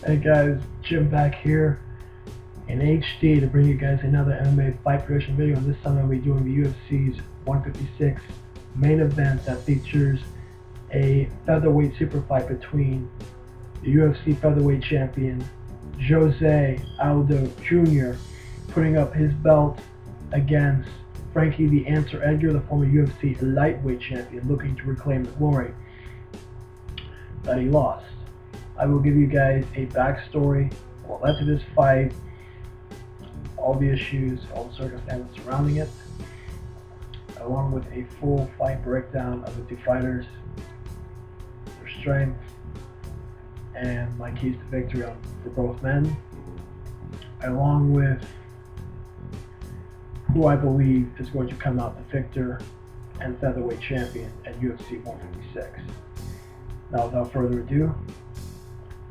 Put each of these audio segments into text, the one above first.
Hey guys, Jim back here in HD to bring you guys another MMA fight prediction video. And this time I'll be doing the UFC's 156 main event that features a Featherweight Super fight between the UFC Featherweight Champion Jose Aldo Jr. putting up his belt against Frankie the Answer Edgar, the former UFC Lightweight Champion, looking to reclaim the glory that he lost. I will give you guys a backstory, what led to this fight, all the issues, all the circumstances surrounding it, along with a full fight breakdown of the two fighters, their strengths, and my keys to victory for both men, along with who I believe is going to come out the victor and featherweight champion at UFC 156. Now, without further ado,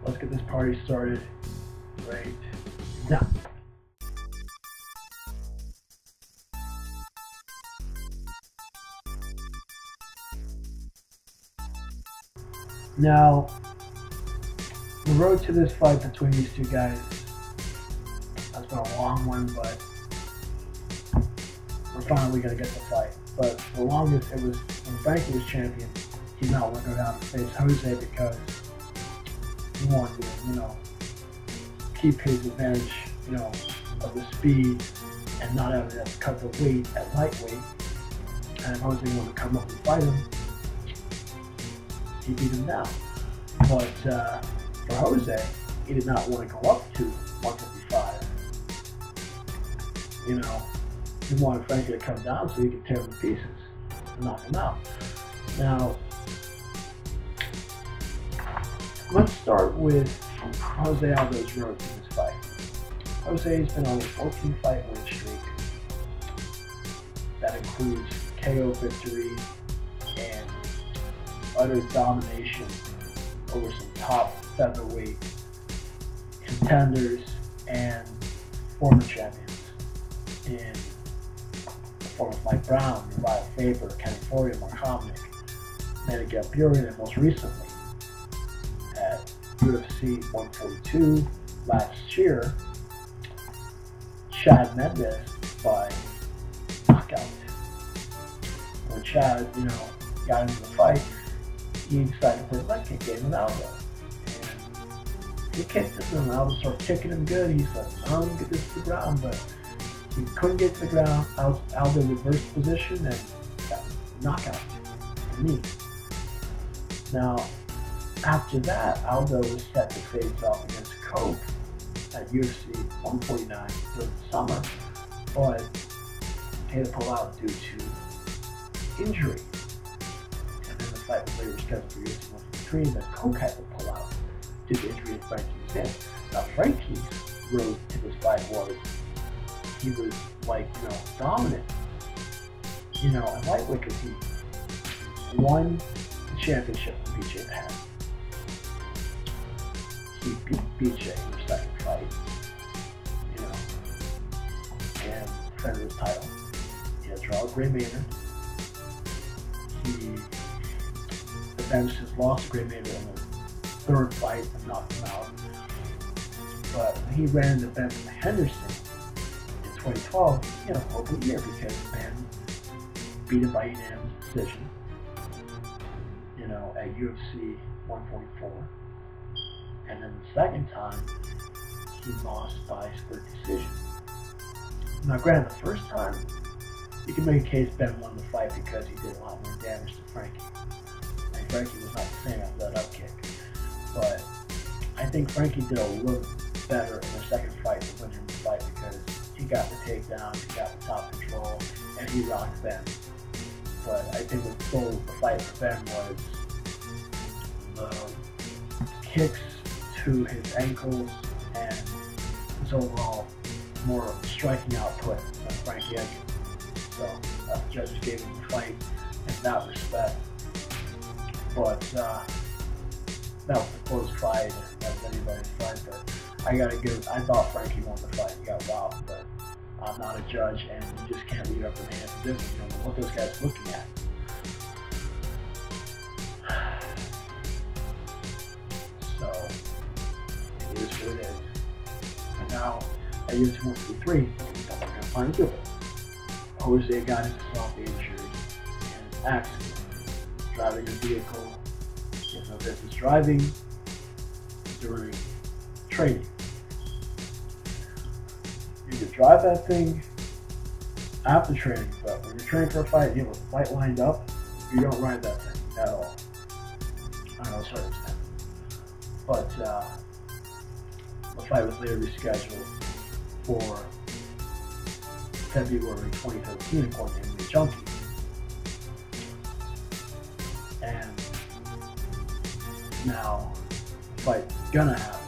let's get this party started right now. Now, the road to this fight between these two guys has been a long one, but we're finally going to get the fight. But for the longest, it was when Frankie was champion, he not want to go down and face Jose because he wanted to, keep his advantage, of the speed and not having to cut the weight at lightweight. And Jose wanted to come up and fight him. He beat him down. But for Jose, he did not want to go up to 155. He wanted Frankie to come down so he could tear him to pieces and knock him out. Now, let's start with Jose Aldo's road to this fight. Jose's been on a 14-fight win streak that includes KO victories and utter domination over some top featherweight contenders and former champions in the form of Mike Brown, Uriah Faber, Kenny Foria, Mark Hominick, Miguel Burin, and most recently at UFC 142 last year, Chad Mendes by knockout. When Chad, got into the fight, he decided to play the leg kick game with Aldo. And he kicked him, and Aldo started kicking him good. He said, I'm going to get this to the ground, but he couldn't get to the ground. Aldo reversed position and got knockout to knee. Now, after that, Aldo was set to face off against Cope at UFC 149 during the summer, but he had to pull out due to injury. And then the fight was later scheduled for UFC 153, and then Cope had to pull out due to injury and Frankie was in. Now, Frankie's road to this fight was, he was dominant, and lightweight because he won the championship with BJ Penn. He beat BJ in the second fight, and defended his title. He had a draw with Gray Maynard. He avenged his loss to Gray Maynard in the third fight and knocked him out. But when he ran into Ben Henderson in 2012, he had a horrible year because Ben beat him by unanimous decision, at UFC 144. And then the second time, he lost by split decision. Now granted, the first time, you can make a case Ben won the fight because he did a lot more damage to Frankie. And Frankie was not the same after that up kick. But I think Frankie did a little better in the second fight to win him the fight because he got the takedown, he got the top control, and he rocked Ben. But I think what stole the fight for Ben was the kicks to his ankles and his overall more striking output than Frankie Edgar. So the judges gave him the fight in that respect. But that was the close fight, and that was anybody's fight. But I thought Frankie won the fight. He got robbed, but I'm not a judge, and you just can't leave up in the hands of business. You don't know what those guys are looking at. So at UFC 153, he's not going to find a difference. Jose got himself injured in an accident, driving a vehicle in no business driving during training. You could drive that thing after training, but when you're training for a fight, you have a fight lined up, you don't ride that thing at all. I know circumstances. But the fight was later rescheduled for February 2013, according to the Junkie. And now the fight's gonna happen.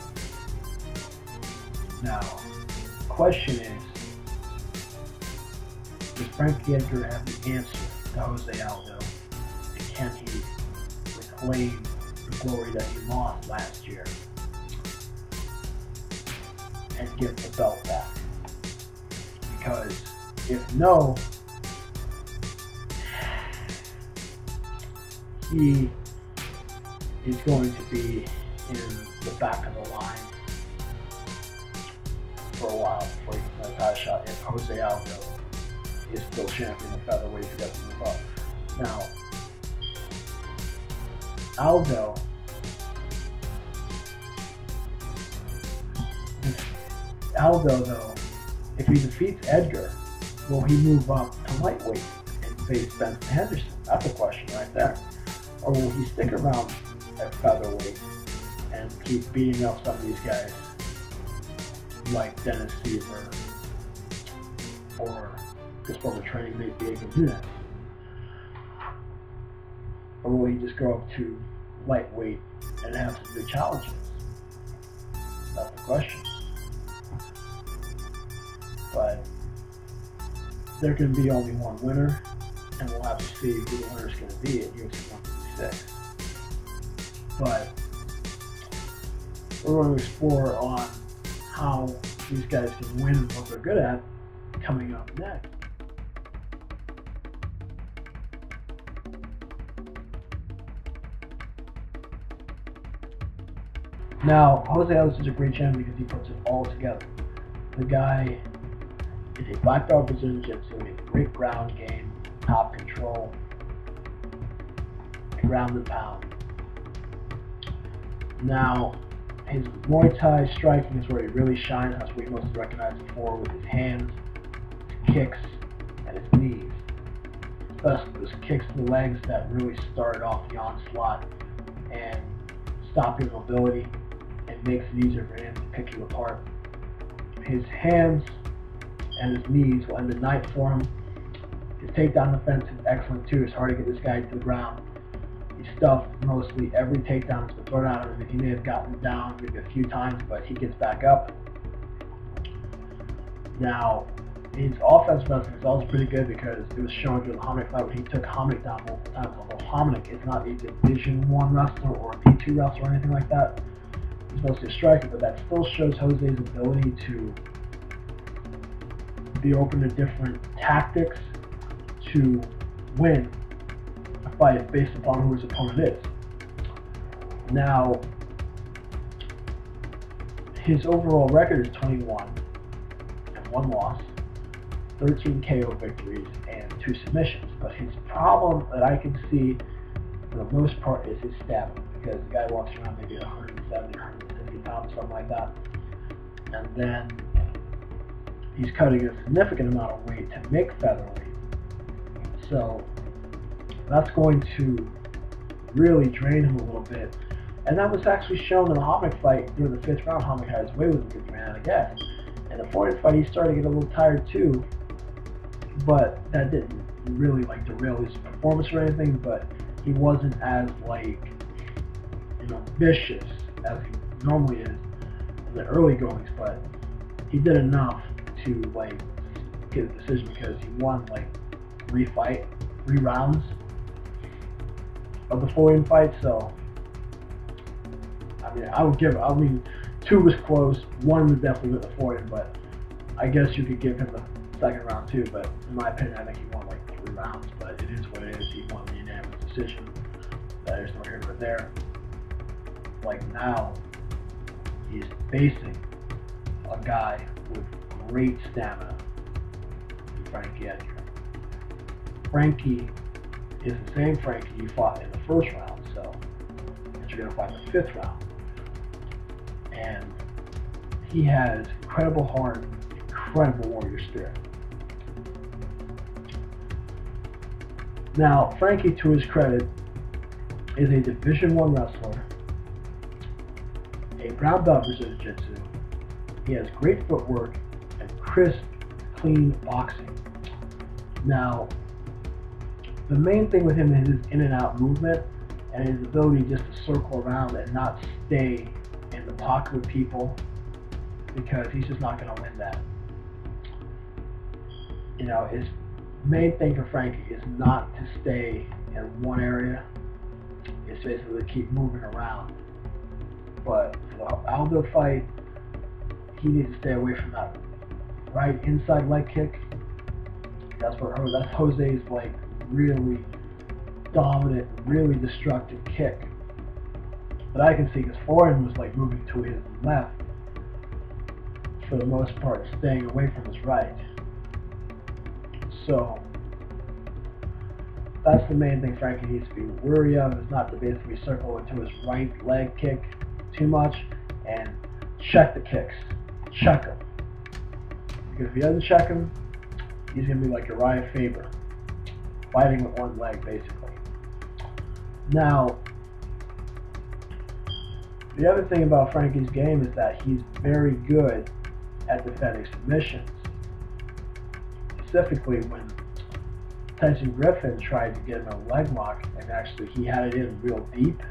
Now, the question is, does Frankie Edgar have the answer to Jose Aldo? And can he reclaim the glory that he lost last year and get the belt back? Because if no, he is going to be in the back of the line for a while before he gets another title shot. If Jose Aldo is still champion of featherweight, he doesn't move up. Now, Aldo though, if he defeats Edgar, will he move up to lightweight and face Benson Henderson? That's a question right there. Or will he stick around at featherweight and keep beating up some of these guys like Dennis Seaver or his former training mate Diego Nunes? Or will he just go up to lightweight and have some good challenges? That's the question. But there can be only one winner, and we'll have to see who the winner is going to be at UFC 156. But we're going to explore on how these guys can win and what they're good at coming up next. Now, Jose Aldo is a great champion because he puts it all together. The guy is a black belt Brazilian Jiu-Jitsu, a great ground game, top control, ground and pound. Now, his Muay Thai striking is where he really shines. That's what he most recognized for, with his hands, his kicks, and his knees. Especially those kicks to the legs that really started off the onslaught and stop your mobility and makes it easier for him to pick you apart. His hands and his knees will end the night for him. His takedown defense is excellent too. It's hard to get this guy to the ground. He stuffed mostly every takedown that's been thrown at him. He may have gotten down maybe a few times, but he gets back up. Now, his offensive wrestling is also pretty good because it was shown during the Hominick fight where he took Hominick down multiple times. Although Hominick is not a Division I wrestler or a D2 wrestler or anything like that. He's mostly a striker, but that still shows Jose's ability to be open to different tactics to win a fight based upon who his opponent is. Now, his overall record is 21 and 1 loss, 13 KO victories, and 2 submissions. But his problem that I can see for the most part is his stamina, because the guy walks around maybe 170, 150 pounds, something like that. And then he's cutting a significant amount of weight to make featherweight. So that's going to really drain him a little bit. And that was actually shown in the Hominick fight during the 5th round. Hominick had his way with him because he ran out of gas. In the 4th fight, he started to get a little tired too, but that didn't really derail his performance or anything. But he wasn't as vicious as he normally is in the early goings. But he did enough to get a decision because he won 3 rounds of the 4-in fight. So I mean 2 was close, 1 was definitely with the 4-in, but I guess you could give him the 2nd round too. But in my opinion, I think he won 3 rounds, but it is what it is. He won the unanimous decision. That is not here nor there. Now he's facing a guy with great stamina in Frankie Edgar. Frankie is the same Frankie you fought in the first round, so that you're going to fight in the 5th round. And he has incredible heart, incredible warrior spirit. Now, Frankie, to his credit, is a Division I wrestler, a brown belt in jiu-jitsu. He has great footwork and crisp, clean boxing. Now, the main thing with him is his in and out movement and his ability just to circle around and not stay in the pocket with people, because he's just not going to win that. You know, his main thing for Frankie is not to stay in one area. It's basically to keep moving around. But for the Aldo fight, he needs to stay away from that right inside leg kick. That's Jose's like really dominant, really destructive kick. But I can see because Foreign was like moving to his left for the most part, staying away from his right. So that's the main thing Frankie needs to be wary of, is not to basically circle into his right leg kick too much, and check the kicks. Check them. Because if he doesn't check them, he's going to be like Uriah Faber, fighting with one leg basically. Now, the other thing about Frankie's game is that he's very good at defending submissions. Specifically when Tyson Griffin tried to get him a leg lock, and actually he had it in real deep,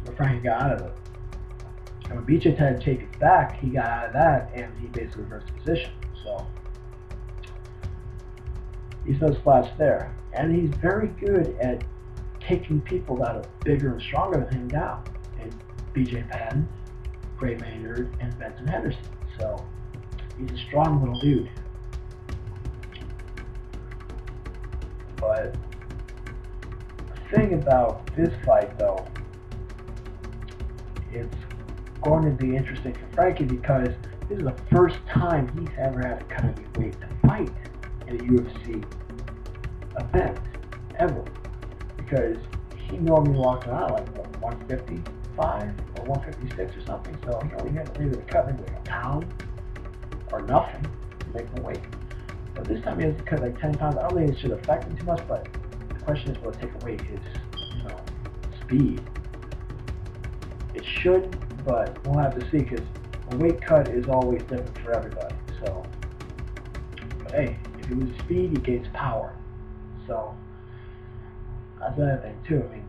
but Frankie got out of it. And when BJ tried to take it back, he got out of that and he basically reversed the position. So he's no slouch there. And he's very good at taking people that are bigger and stronger than him down. And BJ Penn, Gray Maynard, and Benson Henderson. So he's a strong little dude. But the thing about this fight, though, it's going to be interesting for Frankie because this is the first time he's ever had to cut any weight to fight in a UFC event, ever. Because he normally walks around like what, 155 or 156 or something, so he only had to cut maybe like a pound or nothing to make the weight. But this time he has to cut like 10 pounds. I don't think it should affect him too much, but the question is, will it take away his, speed? It should, but we'll have to see, because a weight cut is always different for everybody. So, but hey, if he loses speed, he gains power. So that's another thing too. I mean,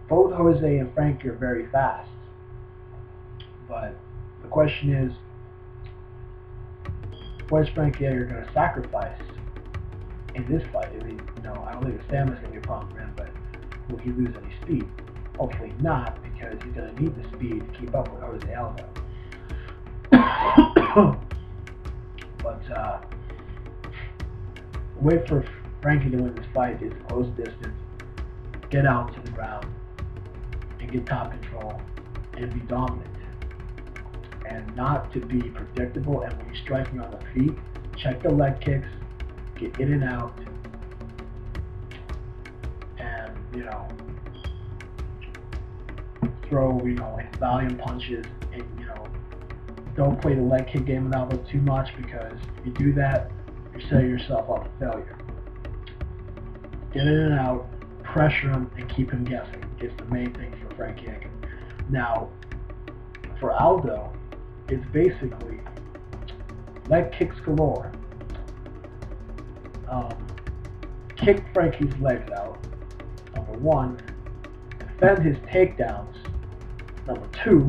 both Jose and Frankie are very fast, but the question is, what is Frankie Edgar going to sacrifice in this fight? I mean, I don't think the stamina is going to be a problem for him, but will he lose any speed? Hopefully not, because he's going to need the speed to keep up with Jose Aldo. But the way for Frankie to win this fight is to close the distance, get out to the ground, and get top control, and be dominant. And not to be predictable, and when you're striking on the feet, check the leg kicks, get in and out, and throw volume punches, and don't play the leg kick game with Aldo too much, because if you do that, you're setting yourself up for failure. Get in and out, pressure him, and keep him guessing. It's the main thing for Frankie Edgar. Now, for Aldo, it's basically leg kicks galore. Kick Frankie's legs out, number one. Defend his takedowns, number two.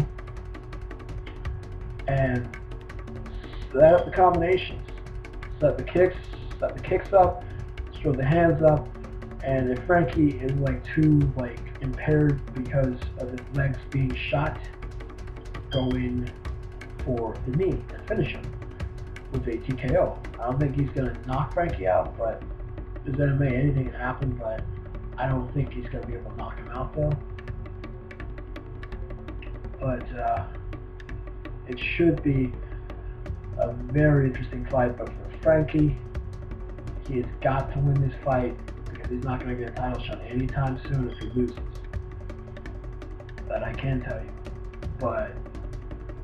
And set up the combinations. Set the kicks up, throw the hands up. And if Frankie is too impaired because of his legs being shot, go in for the knee and finish him with a TKO. I don't think he's going to knock Frankie out, but as MMA, anything can happen, but I don't think he's going to be able to knock him out, though. But it should be a very interesting fight, but for Frankie, he has got to win this fight because he's not going to get a title shot anytime soon if he loses. That I can tell you. But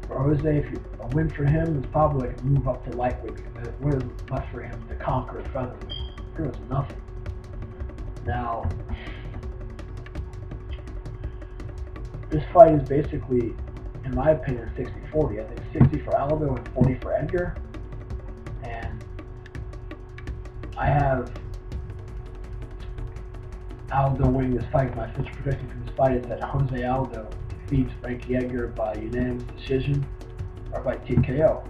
for Jose, a win for him is probably like a move up to lightweight because what is left for him to conquer at featherweight? Pretty much nothing. Now, this fight is basically, in my opinion, 60-40. I think 60 for Aldo and 40 for Edgar. And I have Aldo winning this fight. My official prediction for this fight is that Jose Aldo defeats Frankie Edgar by unanimous decision or by TKO.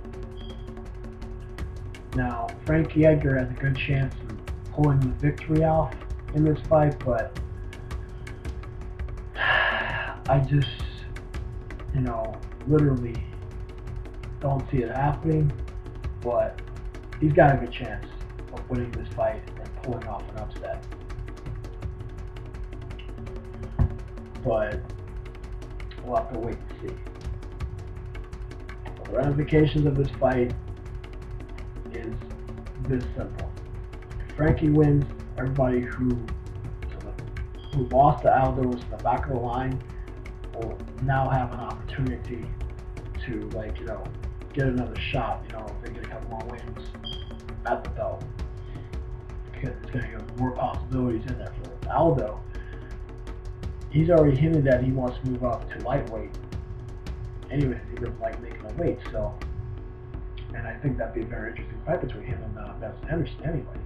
Now, Frankie Edgar has a good chance of pulling the victory off in this fight, but I just, literally don't see it happening. But he's got a good chance of winning this fight and pulling off an upset. But we'll have to wait and see. The ramifications of this fight is this simple. If Frankie wins, everybody who lost to Aldo was in the back of the line will now have an opportunity to, get another shot, if they get a couple more wins at the belt. Because it's going to give more possibilities in there for Aldo. He's already hinted that he wants to move up to lightweight. Anyways, he doesn't like making a weight, so. And I think that'd be a very interesting fight between him and Benson Henderson, anyways.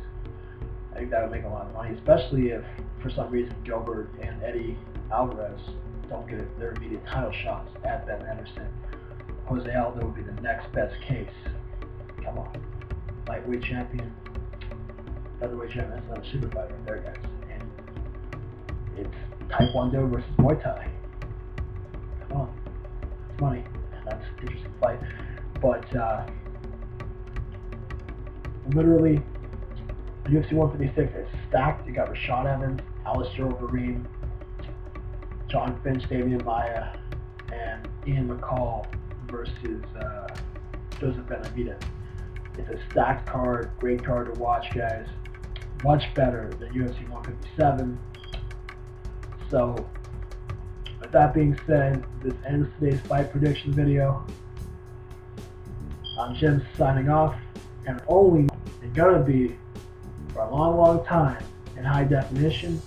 I think that would make a lot of money, especially if, for some reason, Gilbert and Eddie Alvarez don't get their immediate title shots at Ben Henderson. Jose Aldo would be the next best case. Come on. Lightweight champion. Featherweight champion. That's another super fight right there, guys. And it's Taekwondo versus Muay Thai. Come on. That's money. That's an interesting fight. But, literally, UFC 156 is stacked. You got Rashad Evans, Alistair Overeem, John Finch, Damian Maia, and Ian McCall versus Joseph Benavidez. It's a stacked card, great card to watch, guys. Much better than UFC 157. So, with that being said, this ends today's fight prediction video. I'm Jim signing off, and only gonna be for a long, long time in high definition.